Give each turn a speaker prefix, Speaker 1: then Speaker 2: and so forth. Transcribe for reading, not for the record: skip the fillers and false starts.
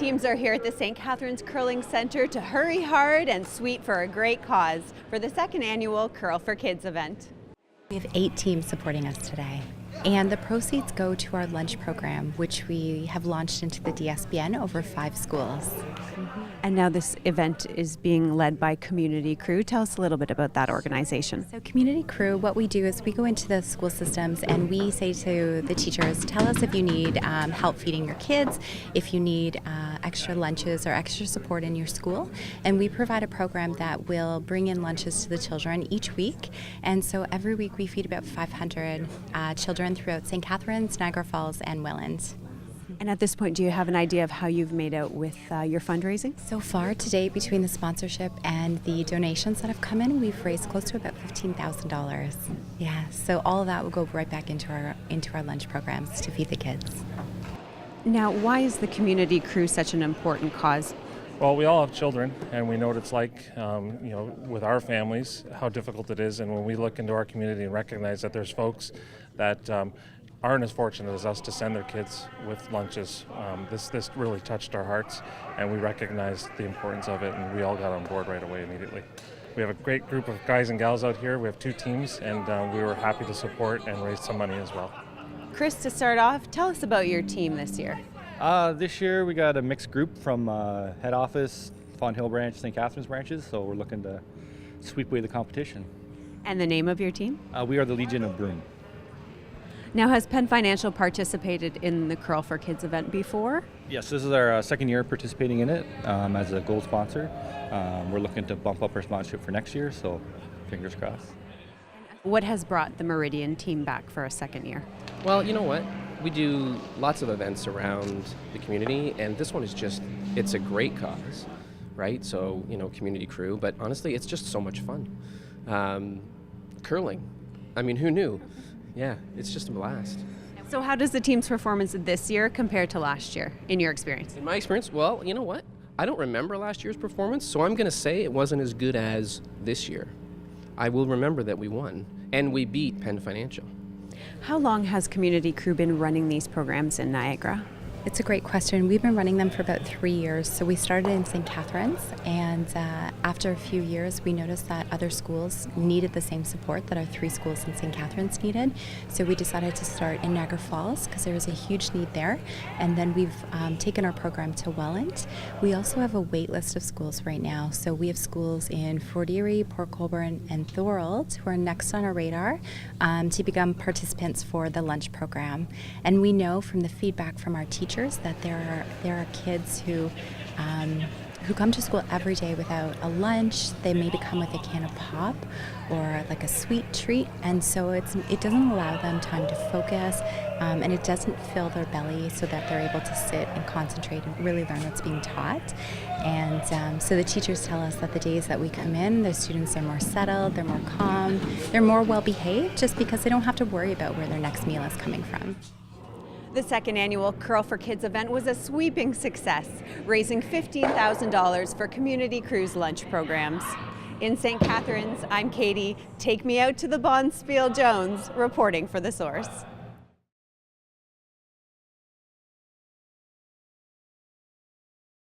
Speaker 1: Teams are here at the St. Catharines Curling Centre to hurry hard and sweep for a great cause for the second annual Curl for Kids event.
Speaker 2: We have 8 teams supporting us today, and the proceeds go to our lunch program, which we have launched into the DSBN over 5 schools.
Speaker 1: And now this event is being led by Community Crew. Tell us a little bit about that organization.
Speaker 2: So Community Crew, what we do is we go into the school systems and we say to the teachers, tell us if you need help feeding your kids, if you need extra lunches or extra support in your school. And we provide a program that will bring in lunches to the children each week. And so every week we feed about 500 children throughout St. Catharines, Niagara Falls, and Welland.
Speaker 1: And at this point, do you have an idea of how you've made out with your fundraising?
Speaker 2: So far to date, between the sponsorship and the donations that have come in, we've raised close to about $15,000. Yeah, so all of that will go right back into our lunch programs to feed the kids.
Speaker 1: Now, why is the Community Crew such an important cause?
Speaker 3: Well, we all have children, and we know what it's like, with our families, how difficult it is. And when we look into our community and recognize that there's folks that aren't as fortunate as us to send their kids with lunches, this really touched our hearts, and we recognized the importance of it, and we all got on board right away immediately. We have a great group of guys and gals out here. We have 2 teams, and we were happy to support and raise some money as well.
Speaker 1: Chris, to start off, tell us about your team this year.
Speaker 4: This year we got a mixed group from head office, Fawn Hill branch, St. Catharines branches, so we're looking to sweep away the competition.
Speaker 1: And the name of your team?
Speaker 4: We are the Legion of Broome.
Speaker 1: Now, has Penn Financial participated in the Curl for Kids event before?
Speaker 4: Yes, this is our second year participating in it as a gold sponsor. We're looking to bump up our sponsorship for next year, so fingers crossed.
Speaker 1: What has brought the Meridian team back for a second year?
Speaker 5: Well, you know what? We do lots of events around the community, and this one is it's a great cause, right? So, Community Crew, but honestly, it's just so much fun. Curling, I mean, who knew? Yeah, it's just a blast.
Speaker 1: So how does the team's performance this year compare to last year, in your experience?
Speaker 5: In my experience, well, you know what? I don't remember last year's performance, so I'm going to say it wasn't as good as this year. I will remember that we won, and we beat Penn Financial.
Speaker 1: How long has Community Crew been running these programs in Niagara?
Speaker 2: It's a great question. We've been running them for about 3 years. So we started in St. Catharines, and after a few years, we noticed that other schools needed the same support that our 3 schools in St. Catharines needed. So we decided to start in Niagara Falls because there was a huge need there. And then we've taken our program to Welland. We also have a wait list of schools right now. So we have schools in Fort Erie, Port Colborne, and Thorold who are next on our radar to become participants for the lunch program. And we know from the feedback from our teachers that there are kids who come to school every day without a lunch. They maybe come with a can of pop or like a sweet treat, and so it doesn't allow them time to focus, and it doesn't fill their belly so that they're able to sit and concentrate and really learn what's being taught. And so the teachers tell us that the days that we come in, the students are more settled, they're more calm, they're more well behaved, just because they don't have to worry about where their next meal is coming from.
Speaker 1: The second annual Curl for Kids event was a sweeping success, raising $15,000 for Community Crew's lunch programs. In St. Catharines, I'm Katie. Take me out to the Bonspiel Jones, reporting for The Source.